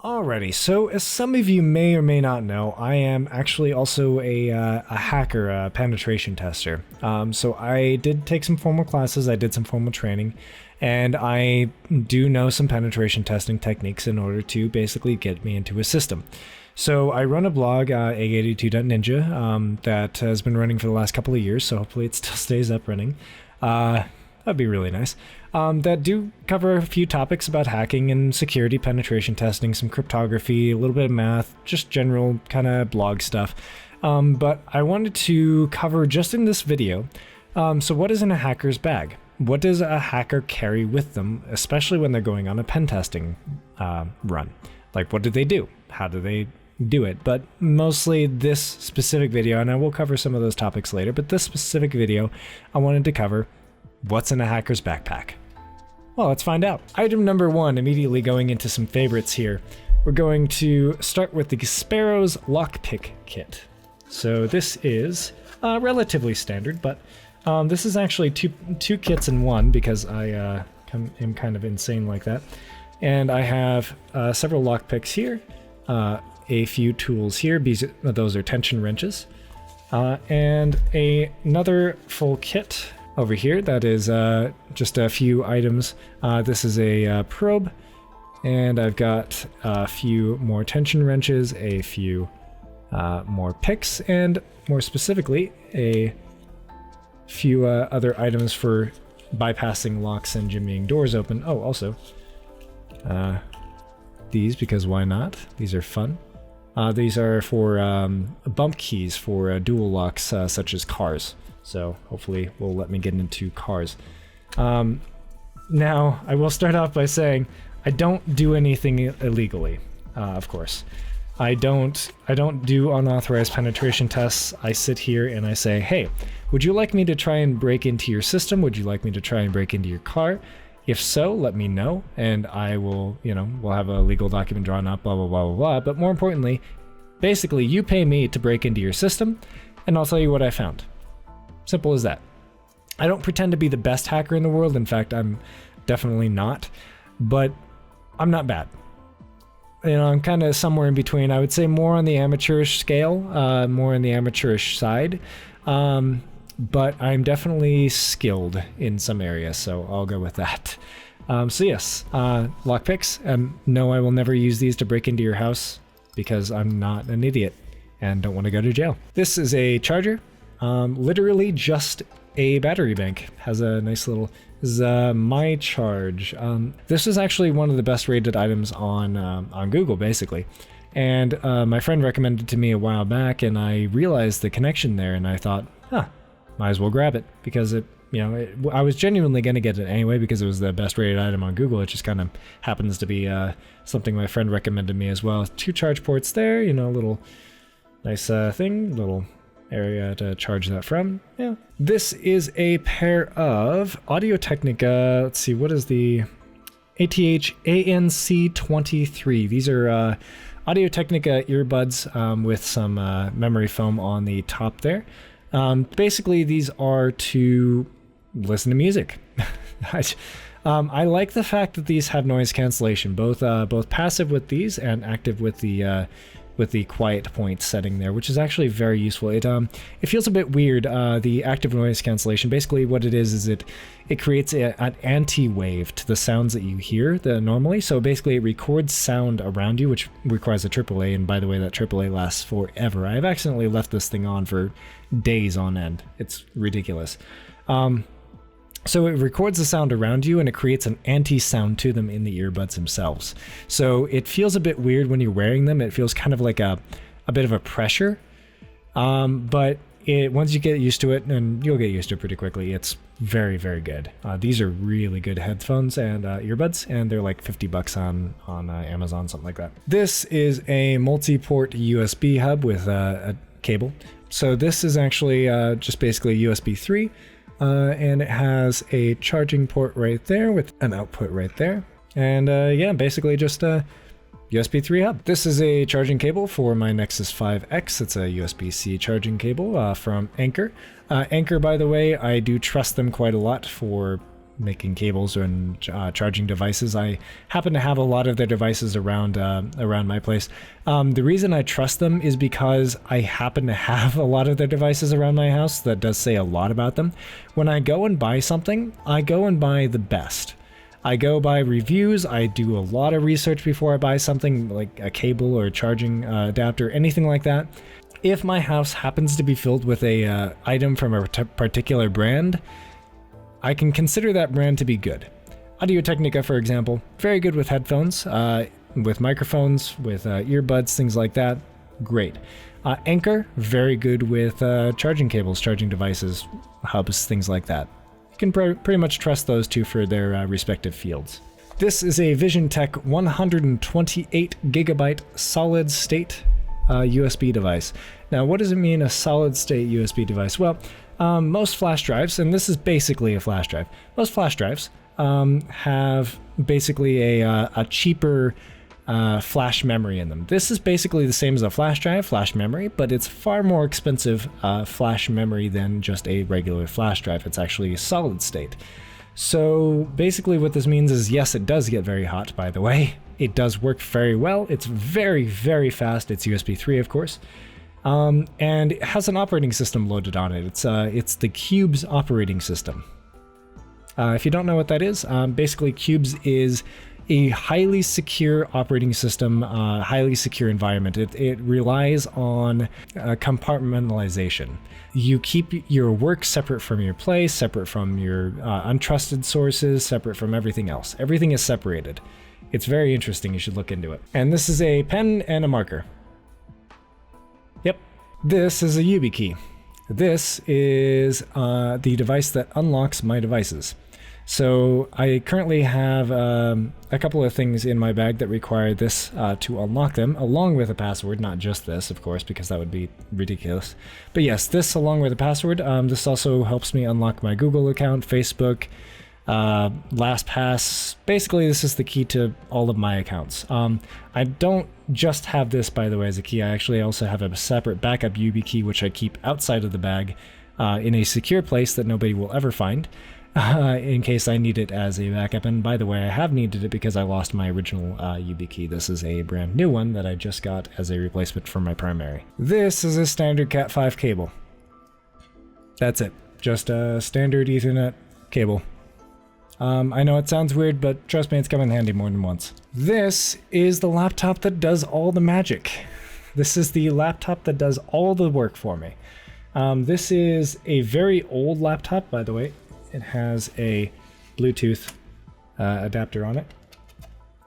Alrighty, so as some of you may or may not know, I am actually also a hacker, a penetration tester. So I did take some formal classes, I did some formal training, and I do know some penetration testing techniques in order to basically get me into a system. So I run a blog, egg82.ninja, that has been running for the last couple of years, so hopefully it still stays up running. That'd be really nice. That do cover a few topics about hacking and security penetration testing, some cryptography, a little bit of math, just general kind of blog stuff. But I wanted to cover just in this video, so what is in a hacker's bag? What does a hacker carry with them, especially when they're going on a pen testing run? Like, what do they do? How do they do it? But mostly this specific video, and I will cover some of those topics later, but this specific video, I wanted to cover what's in a hacker's backpack. Well, let's find out. Item number one, immediately going into some favorites here. We're going to start with the Sparrow's Lockpick Kit. So this is relatively standard, but this is actually two kits in one because I am kind of insane like that. And I have several lockpicks here, a few tools here, those are tension wrenches, and another full kit over here that is just a few items. This is a probe, and I've got a few more tension wrenches, a few more picks, and more specifically a few other items for bypassing locks and jimmying doors open. Oh, also these, because why not? These are fun. These are for bump keys for dual locks such as cars. So hopefully will let me get into cars. Now, I will start off by saying I don't do anything illegally, of course. I don't do unauthorized penetration tests. I sit here and I say, hey, would you like me to try and break into your system? Would you like me to try and break into your car? If so, let me know, and I will, we'll have a legal document drawn up, blah, blah, blah, blah, blah. But more importantly, basically, you pay me to break into your system, and I'll tell you what I found. Simple as that. I don't pretend to be the best hacker in the world. In fact, I'm definitely not, but I'm not bad. I'm kind of somewhere in between. I would say more on the amateurish scale, more on the amateurish side. But I'm definitely skilled in some areas, so I'll go with that. So yes, lockpicks. No, I will never use these to break into your house because I'm not an idiot and don't want to go to jail. This is a charger, literally just a battery bank. Has a nice little, this is my charge. This is actually one of the best rated items on Google, basically. And my friend recommended it to me a while back, and I realized the connection there, and I thought, might as well grab it because I was genuinely going to get it anyway because it was the best rated item on Google. It just kind of happens to be something my friend recommended me as well. 2 charge ports there, a little nice thing, little area to charge that from. Yeah. This is a pair of Audio-Technica, let's see, what is the ATH ANC23. These are Audio-Technica earbuds with some memory foam on the top there. Basically, these are to listen to music. I like the fact that these have noise cancellation, both passive with these and active with the quiet point setting there, which is actually very useful. It feels a bit weird. The active noise cancellation, basically what it is it creates an anti-wave to the sounds that you hear normally. So basically it records sound around you, which requires a AAA, and by the way, that AAA lasts forever. I've accidentally left this thing on for days on end. It's ridiculous. So it records the sound around you and it creates an anti-sound to them in the earbuds themselves. So it feels a bit weird when you're wearing them. It feels kind of like a bit of a pressure. But once you get used to it, and you'll get used to it pretty quickly, it's very, very good. These are really good headphones and earbuds, and they're like $50 on Amazon, something like that. This is a multi-port USB hub with a cable. So this is actually just basically USB 3. And it has a charging port right there with an output right there. And yeah, basically just a USB 3 hub. This is a charging cable for my Nexus 5X. It's a USB-C charging cable from Anker. Anker, by the way, I do trust them quite a lot for making cables and charging devices. I happen to have a lot of their devices around my place. The reason I trust them is because I happen to have a lot of their devices around my house. That does say a lot about them. When I go and buy something, I go and buy the best. I go by reviews. I do a lot of research before I buy something like a cable or a charging adapter, anything like that. If my house happens to be filled with a item from a particular brand, I can consider that brand to be good. Audio-Technica, for example, very good with headphones, with microphones, with earbuds, things like that. Great. Anchor, very good with charging cables, charging devices, hubs, things like that. You can pretty much trust those two for their respective fields. This is a VisionTech 128 gigabyte solid state USB device. Now, what does it mean, a solid state USB device? Well, most flash drives, and this is basically a flash drive, most flash drives have basically a cheaper flash memory in them. This is basically the same as a flash drive, flash memory, but it's far more expensive flash memory than just a regular flash drive. It's actually a solid state. So basically what this means is, yes, it does get very hot, by the way. It does work very well. It's very, very fast. It's USB 3, of course. And it has an operating system loaded on it. It's the Cubes operating system. If you don't know what that is, basically Cubes is a highly secure operating system, highly secure environment. It relies on compartmentalization. You keep your work separate from your play, separate from your untrusted sources, separate from everything else. Everything is separated. It's very interesting. You should look into it. And this is a pen and a marker. Yep. This is a YubiKey. This is the device that unlocks my devices. So I currently have a couple of things in my bag that require this to unlock them, along with a password, not just this, of course, because that would be ridiculous. But yes, this along with a password. This also helps me unlock my Google account, Facebook, LastPass. Basically, this is the key to all of my accounts. I don't just have this, by the way, as a key. I actually also have a separate backup YubiKey, which I keep outside of the bag in a secure place that nobody will ever find. In case I need it as a backup. And by the way, I have needed it because I lost my original YubiKey. This is a brand new one that I just got as a replacement for my primary. This is a standard Cat 5 cable. That's it. Just a standard Ethernet cable. I know it sounds weird, but trust me, it's come in handy more than once. This is the laptop that does all the magic. This is the laptop that does all the work for me. This is a very old laptop, by the way. It has a Bluetooth adapter on it,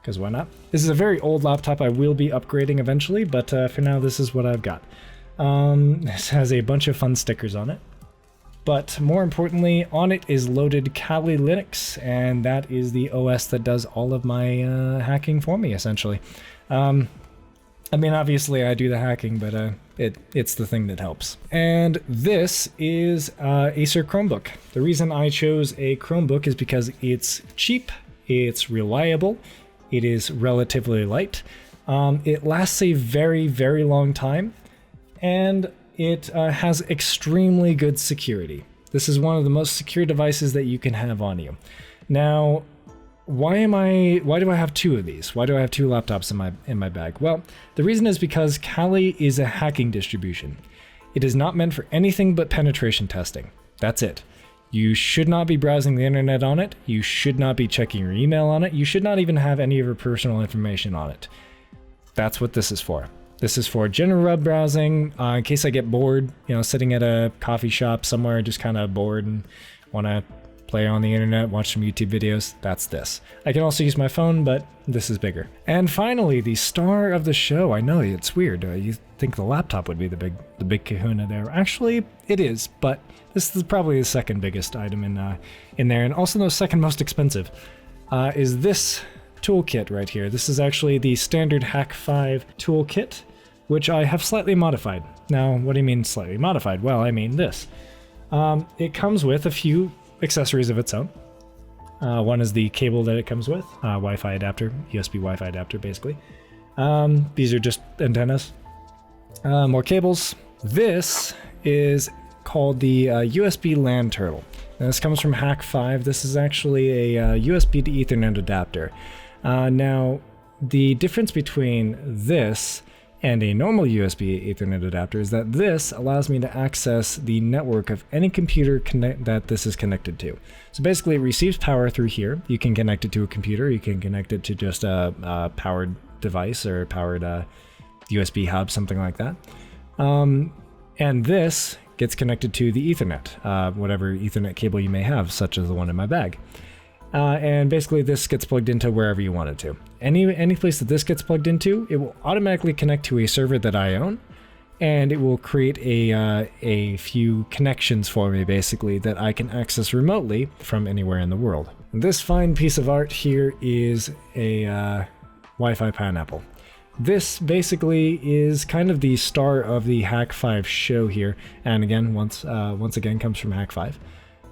because why not? This is a very old laptop. I will be upgrading eventually, but for now, this is what I've got. This has a bunch of fun stickers on it. But more importantly, on it is loaded Kali Linux, and that is the OS that does all of my hacking for me, essentially. I mean, obviously I do the hacking, but it's the thing that helps. And this is Acer Chromebook. The reason I chose a Chromebook is because it's cheap, it's reliable, it is relatively light, it lasts a very, very long time, and it has extremely good security. This is one of the most secure devices that you can have on you. Now, why do I have two of these? Why do I have two laptops in my bag? Well, the reason is because Kali is a hacking distribution. It is not meant for anything but penetration testing. That's it. You should not be browsing the internet on it. You should not be checking your email on it. You should not even have any of your personal information on it. That's what this is for. This is for general web browsing, in case I get bored, sitting at a coffee shop somewhere, just kind of bored and want to play on the internet, watch some YouTube videos. That's this. I can also use my phone, but this is bigger. And finally, the star of the show. I know it's weird. You think the laptop would be the big kahuna there. Actually, it is, but this is probably the second biggest item in there, and also the second most expensive. Is this toolkit right here. This is actually the standard Hack 5 toolkit, which I have slightly modified. Now, what do you mean slightly modified? Well, I mean this. It comes with a few accessories of its own. One is the cable that it comes with, Wi-Fi adapter, USB Wi-Fi adapter, basically. These are just antennas. More cables. This is called the USB LAN turtle. And this comes from Hack5. This is actually a USB to Ethernet adapter. Now, the difference between this and a normal USB Ethernet adapter is that this allows me to access the network of any computer that this is connected to. So basically it receives power through here. You can connect it to a computer, you can connect it to just a powered device or a powered USB hub, something like that. And this gets connected to the Ethernet, whatever Ethernet cable you may have, such as the one in my bag. And basically this gets plugged into wherever you want it to. Any place that this gets plugged into, it will automatically connect to a server that I own, and it will create a few connections for me, basically, that I can access remotely from anywhere in the world. This fine piece of art here is a Wi-Fi pineapple. This basically is kind of the star of the Hack5 show here, and again, once again comes from Hack5.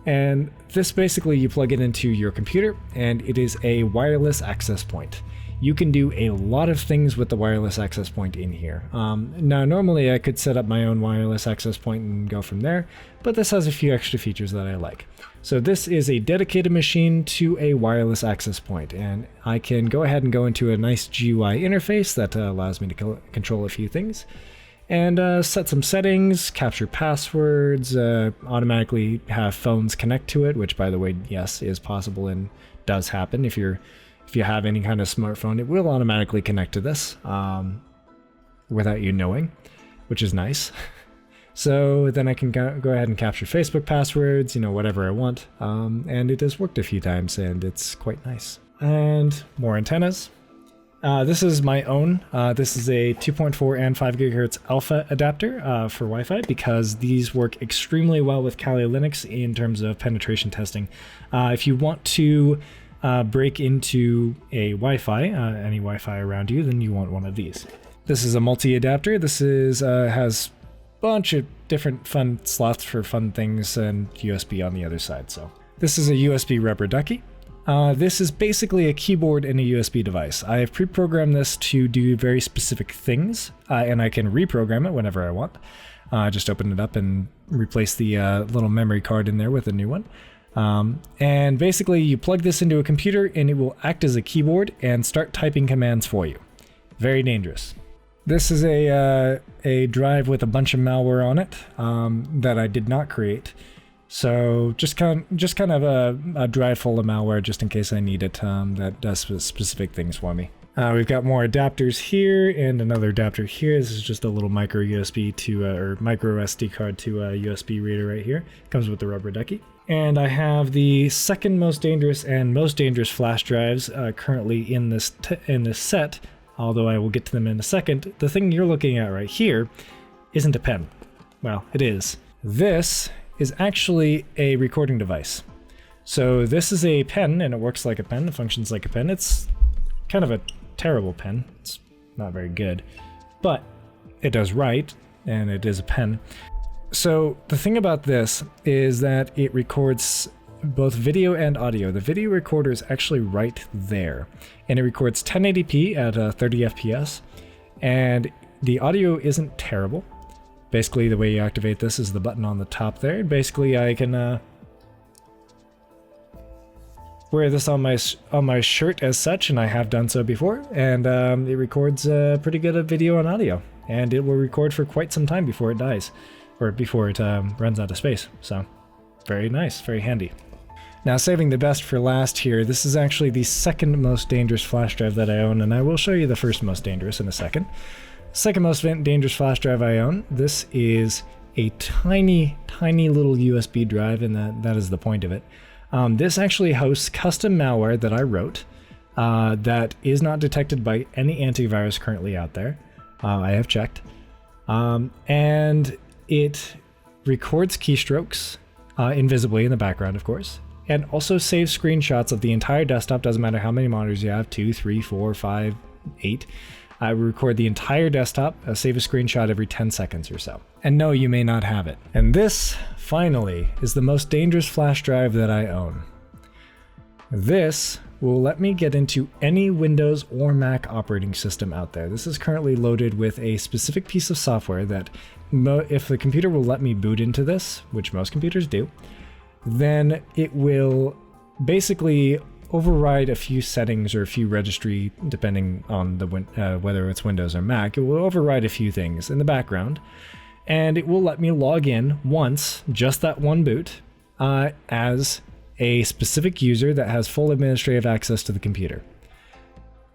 And this basically, you plug it into your computer and it is a wireless access point. You can do a lot of things with the wireless access point in here. Now normally I could set up my own wireless access point and go from there, but this has a few extra features that I like. So this is a dedicated machine to a wireless access point, and I can go ahead and go into a nice GUI interface that allows me to control a few things. And set some settings, capture passwords, automatically have phones connect to it, which by the way, yes, is possible and does happen. If you have any kind of smartphone, it will automatically connect to this without you knowing, which is nice. So then I can go ahead and capture Facebook passwords, whatever I want. And it has worked a few times and it's quite nice. And more antennas. This is my own. This is a 2.4 and 5 gigahertz alpha adapter for Wi-Fi, because these work extremely well with Kali Linux in terms of penetration testing. If you want to break into a Wi-Fi, any Wi-Fi around you, then you want one of these. This is a multi-adapter. This is has a bunch of different fun slots for fun things and USB on the other side. So this is a USB rubber ducky. This is basically a keyboard and a USB device. I have pre-programmed this to do very specific things, and I can reprogram it whenever I want. Just open it up and replace the little memory card in there with a new one. And basically you plug this into a computer and it will act as a keyboard and start typing commands for you. Very dangerous. This is a drive with a bunch of malware on it that I did not create. So just kind of a drive full of malware just in case I need it that does specific things for me. We've got more adapters here and another adapter here. This is just a little micro USB to or micro SD card to a USB reader right here. Comes with the rubber ducky. And I have the second most dangerous and most dangerous flash drives currently in this set. Although I will get to them in a second. The thing you're looking at right here isn't a pen. Well, it is. This is actually a recording device. So this is a pen, and it works like a pen, it functions like a pen. It's kind of a terrible pen. It's not very good, but it does write, and it is a pen. So the thing about this is that it records both video and audio. The video recorder is actually right there, and it records 1080p at 30 FPS, and the audio isn't terrible. Basically, the way you activate this is the button on the top there. Basically, I can wear this on my shirt as such, and I have done so before. And it records pretty good video and audio, and it will record for quite some time before it dies, or before it runs out of space. So, very nice, very handy. Now, saving the best for last here, this is actually the second most dangerous flash drive that I own, and I will show you the first most dangerous in a second. Second most dangerous flash drive I own. This is a tiny little USB drive, and that is the point of it. This actually hosts custom malware that I wrote that is not detected by any antivirus currently out there. I have checked. And it records keystrokes invisibly in the background, of course, and also saves screenshots of the entire desktop. Doesn't matter how many monitors you have, 2, 3, 4, 5, 8. I record the entire desktop, save a screenshot every 10 seconds or so. And no, you may not have it. And this, finally, is the most dangerous flash drive that I own. This will let me get into any Windows or Mac operating system out there. This is currently loaded with a specific piece of software that, if the computer will let me boot into this, which most computers do, then it will basically override a few settings or a few registry, depending on the whether it's Windows or Mac. It will override a few things in the background, and it will let me log in once, just that one boot, as a specific user that has full administrative access to the computer.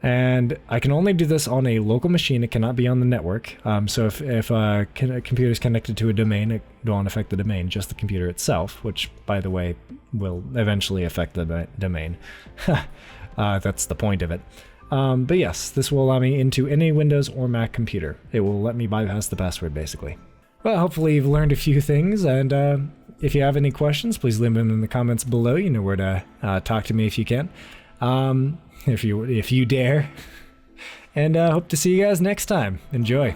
And I can only do this on a local machine. It cannot be on the network. So if a computer is connected to a domain, it won't affect the domain, just the computer itself, which, by the way, will eventually affect the domain. That's the point of it. But yes, this will allow me into any Windows or Mac computer. It will let me bypass the password, basically. Well, hopefully you've learned a few things, and if you have any questions, please leave them in the comments below. You know where to talk to me if you can. If you dare. And hope to see you guys next time. Enjoy.